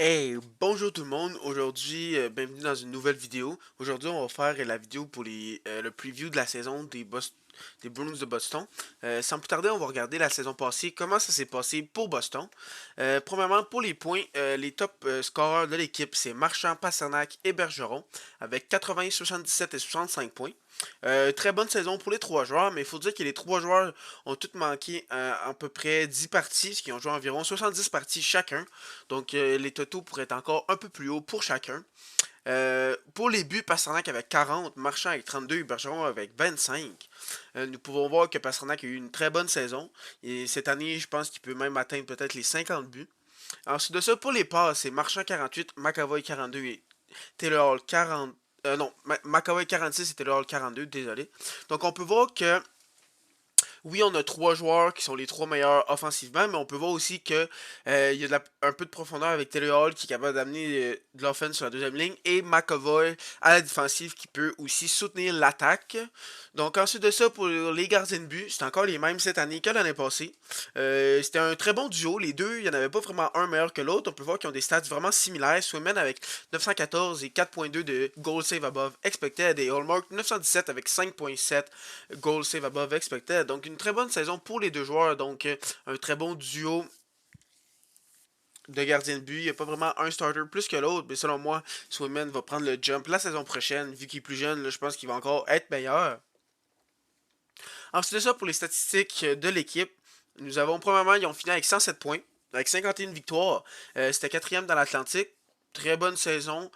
Hey, bonjour tout le monde. Aujourd'hui, bienvenue dans une nouvelle vidéo. Aujourd'hui, on va faire la vidéo pour le preview de la saison des Bruins de Boston. Sans plus tarder, on va regarder la saison passée, comment ça s'est passé pour Boston. Premièrement, pour les points, les top scoreurs de l'équipe, c'est Marchand, Pasternak et Bergeron, avec 80, 77 et 65 points. Très bonne saison pour les trois joueurs, mais il faut dire que les trois joueurs ont tous manqué à peu près 10 parties, ce qui ont joué environ 70 parties chacun. Donc les totaux pourraient être encore un peu plus hauts pour chacun. Pour les buts, Pasternak avec 40, Marchand avec 32 et Bergeron avec 25. Nous pouvons voir que Pasternak a eu une très bonne saison. Et cette année, je pense qu'il peut même atteindre peut-être les 50 buts. Ensuite de ça, pour les passes, c'est Marchand 48, McAvoy 42 et Taylor Hall 40. Non, McAvoy 46 et Taylor Hall 42, désolé. Donc on peut voir que oui, on a trois joueurs qui sont les trois meilleurs offensivement, mais on peut voir aussi que il y a un peu de profondeur avec Taylor Hall qui est capable d'amener de l'offense sur la deuxième ligne et McAvoy à la défensive qui peut aussi soutenir l'attaque. Donc ensuite de ça, pour les gardiens de but, c'est encore les mêmes cette année que l'année passée. C'était un très bon duo, les deux, il n'y en avait pas vraiment un meilleur que l'autre. On peut voir qu'ils ont des stats vraiment similaires. Swayman avec 914 et 4.2 de goal save above expected et Hallmark 917 avec 5.7 goal save above expected. Donc une très bonne saison pour les deux joueurs. Donc un très bon duo de gardien de but. Il n'y a pas vraiment un starter plus que l'autre, mais selon moi, Swayman va prendre le jump la saison prochaine. Vu qu'il est plus jeune, là, je pense qu'il va encore être meilleur. Ensuite de ça, pour les statistiques de l'équipe, nous avons premièrement, ils ont fini avec 107 points, avec 51 victoires. C'était quatrième dans l'Atlantique. Très bonne saison.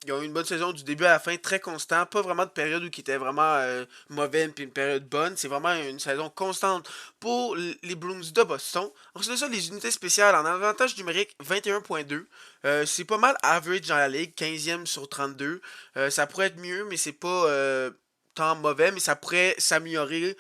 Ils ont eu une bonne saison du début à la fin, très constant. Pas vraiment de période où qui était vraiment mauvais puis une période bonne. C'est vraiment une saison constante pour les Bruins de Boston. Ensuite de ça, les unités spéciales en avantage numérique 21.2. C'est pas mal average dans la ligue, 15e sur 32. Ça pourrait être mieux, mais c'est pas tant mauvais, mais ça pourrait s'améliorer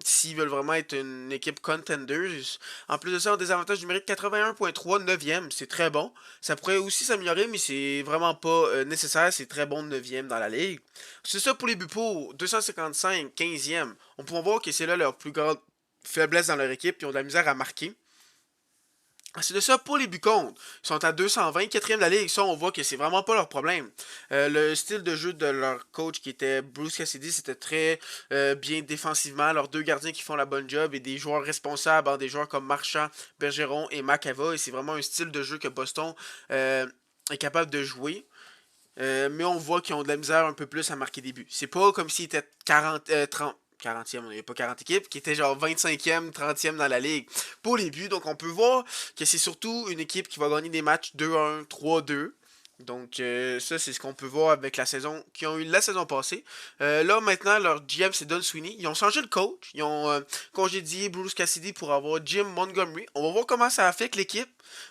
s'ils veulent vraiment être une équipe contenders. En plus de ça, en désavantage numérique 81.3, 9e, c'est très bon. Ça pourrait aussi s'améliorer, mais c'est vraiment pas nécessaire. C'est très bon 9e dans la ligue. C'est ça pour les buts pour 255, 15e. On peut voir que c'est là leur plus grande faiblesse dans leur équipe. Ils ont de la misère à marquer. C'est de ça pour les buts contre. Ils sont à 220, quatrième de la ligue. Ça, on voit que c'est vraiment pas leur problème. Le style de jeu de leur coach qui était Bruce Cassidy, c'était très bien défensivement. Leurs deux gardiens qui font la bonne job et des joueurs responsables, hein, des joueurs comme Marchand, Bergeron et McAvoy. C'est vraiment un style de jeu que Boston est capable de jouer. Mais on voit qu'ils ont de la misère un peu plus à marquer des buts. C'est pas comme s'ils étaient 30, 40e, il n'y avait pas 40 équipes, qui étaient genre 25e, 30e dans la ligue pour les buts. Donc on peut voir que c'est surtout une équipe qui va gagner des matchs 2-1, 3-2. Donc ça c'est ce qu'on peut voir avec la saison qu'ils ont eu la saison passée. Là maintenant leur GM c'est Don Sweeney. Ils ont changé le coach. Ils ont congédié Bruce Cassidy pour avoir Jim Montgomery. On va voir comment ça affecte l'équipe.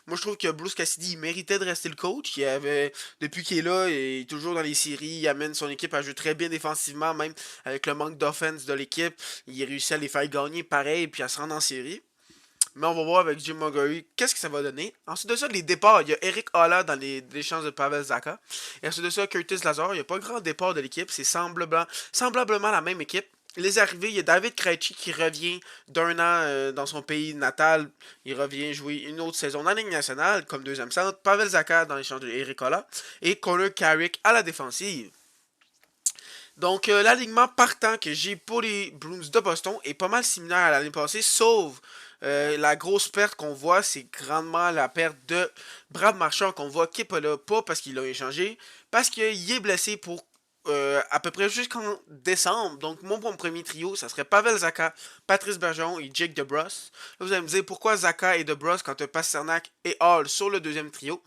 Moi je trouve que Bruce Cassidy il méritait de rester le coach. Il avait depuis qu'il est là, il est toujours dans les séries. Il amène son équipe à jouer très bien défensivement, même avec le manque d'offense de l'équipe. Il réussit à les faire gagner pareil puis à se rendre en série. Mais on va voir avec Jim Montgomery qu'est-ce que ça va donner. Ensuite de ça, les départs. Il y a Eric Holla dans les échanges de Pavel Zaka. Et ensuite de ça, Curtis Lazar. Il n'y a pas grand départ de l'équipe. C'est semblablement la même équipe. Les arrivées, il y a David Krejci qui revient d'un an dans son pays natal. Il revient jouer une autre saison dans la Ligue nationale comme deuxième centre. Pavel Zaka dans l'échange de Eric Holla. Et Connor Carrick à la défensive. Donc, l'alignement partant que j'ai pour les Bruins de Boston est pas mal similaire à l'année passée, sauf la grosse perte qu'on voit, c'est grandement la perte de Brad Marchand qu'on voit qui n'est pas là, pas parce qu'il a échangé, parce qu'il est blessé pour à peu près jusqu'en décembre. Donc, mon premier trio, ça serait Pavel Zaka, Patrice Bergeron et Jake DeBrusk. Là, vous allez me dire pourquoi Zaka et DeBrusk quand tu as Pasternak et Hall sur le deuxième trio.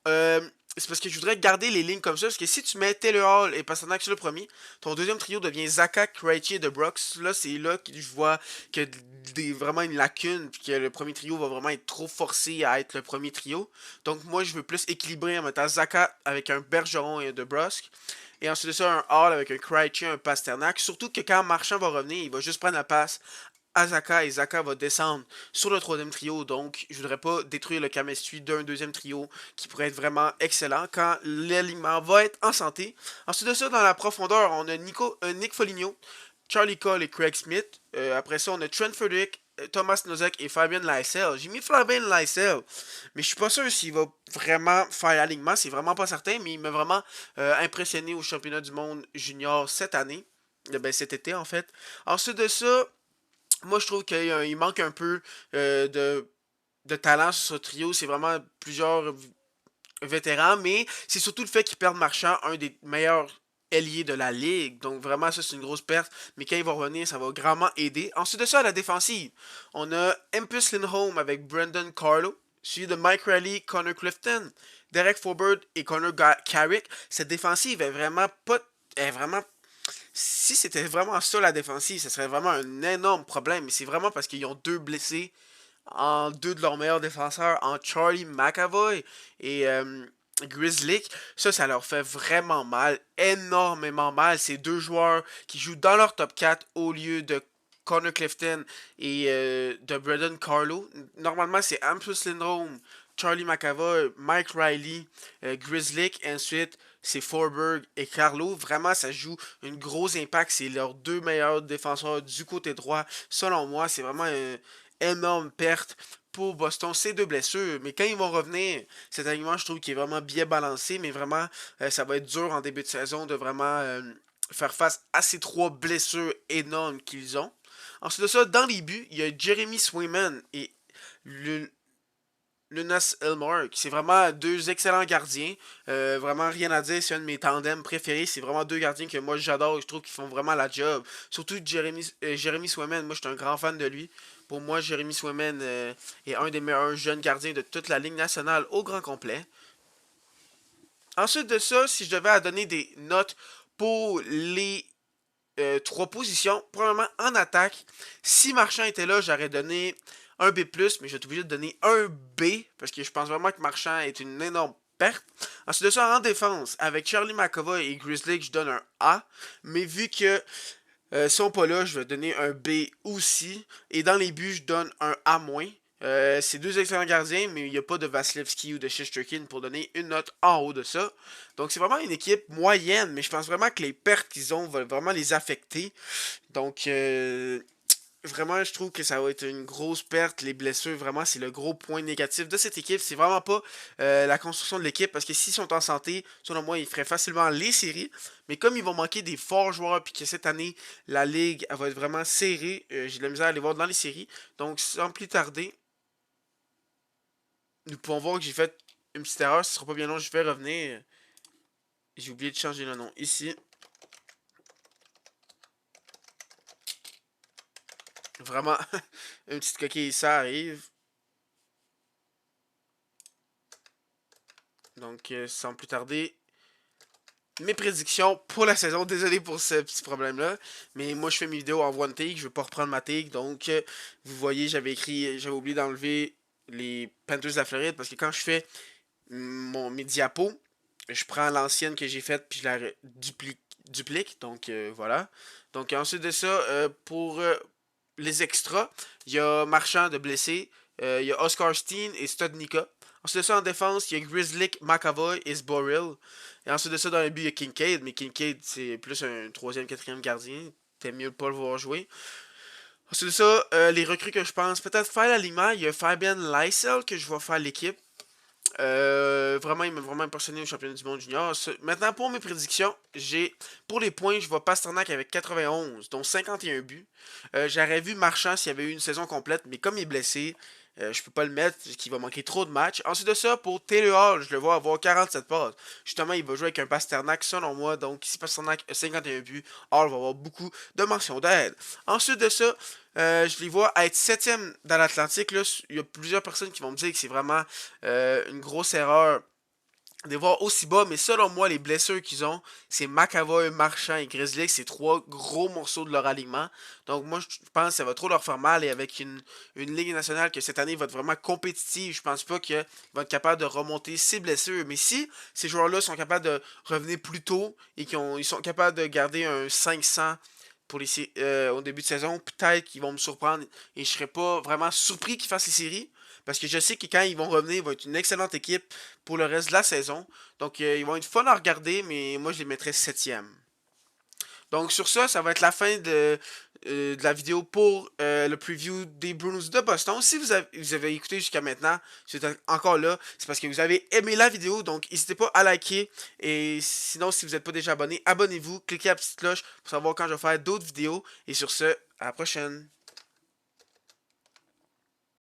Euh, c'est parce que je voudrais garder les lignes comme ça. Parce que si tu mets Taylor Hall et Pasternak sur le premier, ton deuxième trio devient Zaka, Krejci et DeBrooks. Là, c'est là que je vois que vraiment une lacune. Puis que le premier trio va vraiment être trop forcé à être le premier trio. Donc, moi, je veux plus équilibrer en mettant Zaka avec un Bergeron et un DeBrusque. Et ensuite de ça, un Hall avec un Krejci et un Pasternak. Surtout que quand Marchand va revenir, il va juste prendre la passe à Zaka et Zaka va descendre sur le troisième trio. Donc, je voudrais pas détruire le chemistry d'un deuxième trio qui pourrait être vraiment excellent quand l'alignement va être en santé. Ensuite de ça, dans la profondeur, on a Nick Foligno, Charlie Cole et Craig Smith. Après ça, on a Trent Frederick, Thomas Nosek et Fabian Lysell. J'ai mis Fabian Lysell, mais je suis pas sûr s'il va vraiment faire l'alignement. C'est vraiment pas certain, mais il m'a vraiment impressionné au championnat du monde junior cette année. Ben, cet été, en fait. Ensuite de ça, moi, je trouve qu'il manque un peu de talent sur ce trio. C'est vraiment plusieurs vétérans, mais c'est surtout le fait qu'ils perdent Marchand, un des meilleurs ailiers de la ligue. Donc vraiment, ça, c'est une grosse perte. Mais quand il va revenir, ça va grandement aider. Ensuite de ça, à la défensive, on a Empus Lindholm avec Brandon Carlo, suivi de Mike Riley, Connor Clifton, Derek Forbert et Connor Carrick. Cette défensive est vraiment pas... Est vraiment si c'était vraiment ça la défensive, ce serait vraiment un énorme problème. Mais c'est vraiment parce qu'ils ont deux blessés en deux de leurs meilleurs défenseurs, en Charlie McAvoy et Grizzly. Ça leur fait vraiment mal, énormément mal. Ces deux joueurs qui jouent dans leur top 4 au lieu de Connor Clifton et de Braden Carlo. Normalement, c'est Hampus Syndrome, Charlie McAvoy, Mike Riley, Grizzly. Ensuite, c'est Forberg et Carlo. Vraiment, ça joue un gros impact. C'est leurs deux meilleurs défenseurs du côté droit. Selon moi, c'est vraiment une énorme perte pour Boston. Ces deux blessures. Mais quand ils vont revenir, cet alignement, je trouve qu'il est vraiment bien balancé. Mais vraiment, ça va être dur en début de saison de vraiment faire face à ces trois blessures énormes qu'ils ont. Ensuite de ça, dans les buts, il y a Jeremy Swayman et le Lunas Elmore, qui c'est vraiment deux excellents gardiens. Vraiment rien à dire, c'est un de mes tandems préférés. C'est vraiment deux gardiens que moi j'adore. Je trouve qu'ils font vraiment la job. Surtout Jeremy Swayman, moi je suis un grand fan de lui. Pour moi, Jeremy Swayman est un des meilleurs jeunes gardiens de toute la Ligue nationale au grand complet. Ensuite de ça, si je devais donner des notes pour les trois positions. Premièrement, en attaque, si Marchand était là, j'aurais donné un B+, mais je vais être obligé de donner un B, parce que je pense vraiment que Marchand est une énorme perte. Ensuite de ça, en défense, avec Charlie McAvoy et Grizzly, je donne un A, mais vu que sont pas là, je vais donner un B aussi. Et dans les buts, je donne un A-. C'est deux excellents gardiens, mais il n'y a pas de Vasilevski ou de Shesterkin pour donner une note en haut de ça. Donc c'est vraiment une équipe moyenne, mais je pense vraiment que les pertes qu'ils ont vont vraiment les affecter. Donc vraiment, je trouve que ça va être une grosse perte. Les blessures, vraiment, c'est le gros point négatif de cette équipe. C'est vraiment pas la construction de l'équipe, parce que s'ils sont en santé, selon moi, ils feraient facilement les séries. Mais comme ils vont manquer des forts joueurs, puis que cette année, la ligue elle va être vraiment serrée, j'ai de la misère à les voir dans les séries. Donc, sans plus tarder, nous pouvons voir que j'ai fait une petite erreur. Ce sera pas bien long, je vais revenir. J'ai oublié de changer le nom ici. Vraiment, une petite coquille, ça arrive. Donc, sans plus tarder, mes prédictions pour la saison. Désolé pour ce petit problème-là. Mais moi, je fais mes vidéos en one take. Je veux pas reprendre ma take. Donc, vous voyez, j'avais oublié d'enlever les Panthers de la Floride. Parce que quand je fais mes diapos, je prends l'ancienne que j'ai faite puis je la duplique. Donc, voilà. Donc, ensuite de ça, pour les extras, il y a Marchand de blessé. Il y a Oscar Steen et Studnicka. Ensuite de ça, en défense, il y a Grizzly, McAvoy et Sboril. Et ensuite de ça, dans le but, il y a Kincaid. Mais Kincaid, c'est plus un troisième, quatrième gardien. T'aimes mieux pas le voir jouer. Ensuite de ça, les recrues que je pense peut-être faire l'aliment, il y a Fabian Lysell que je vais faire l'équipe. Vraiment, il m'a vraiment impressionné au championnat du monde junior. Maintenant, pour mes prédictions, pour les points, je vois Pasternak avec 91, dont 51 buts. J'aurais vu Marchand s'il y avait eu une saison complète, mais comme il est blessé, je peux pas le mettre, qu'il va manquer trop de matchs. Ensuite de ça, pour Taylor Hall, je le vois avoir 47 passes. Justement, il va jouer avec un Pasternak, selon moi. Donc, si Pasternak a 51 buts, Hall va avoir beaucoup de mentions d'aide. Ensuite de ça, je les vois être 7e dans l'Atlantique. Il y a plusieurs personnes qui vont me dire que c'est vraiment une grosse erreur de les voir aussi bas, mais selon moi, les blessures qu'ils ont, c'est McAvoy, Marchand et Grizzly, c'est trois gros morceaux de leur alignement. Donc moi, je pense que ça va trop leur faire mal, et avec une Ligue nationale que cette année va être vraiment compétitive, je pense pas qu'ils vont être capables de remonter ces blessures. Mais si ces joueurs-là sont capables de revenir plus tôt et ils sont capables de garder un 500 pour au début de saison, peut-être qu'ils vont me surprendre et je serais pas vraiment surpris qu'ils fassent les séries. Parce que je sais que quand ils vont revenir, ils vont être une excellente équipe pour le reste de la saison. Donc ils vont être fun à regarder, mais moi je les mettrais 7e. Donc sur ça, ça va être la fin de la vidéo pour le preview des Bruins de Boston. Si vous avez écouté jusqu'à maintenant, si vous êtes encore là, c'est parce que vous avez aimé la vidéo. Donc, n'hésitez pas à liker. Et sinon, si vous n'êtes pas déjà abonné, abonnez-vous. Cliquez à la petite cloche pour savoir quand je vais faire d'autres vidéos. Et sur ce, à la prochaine.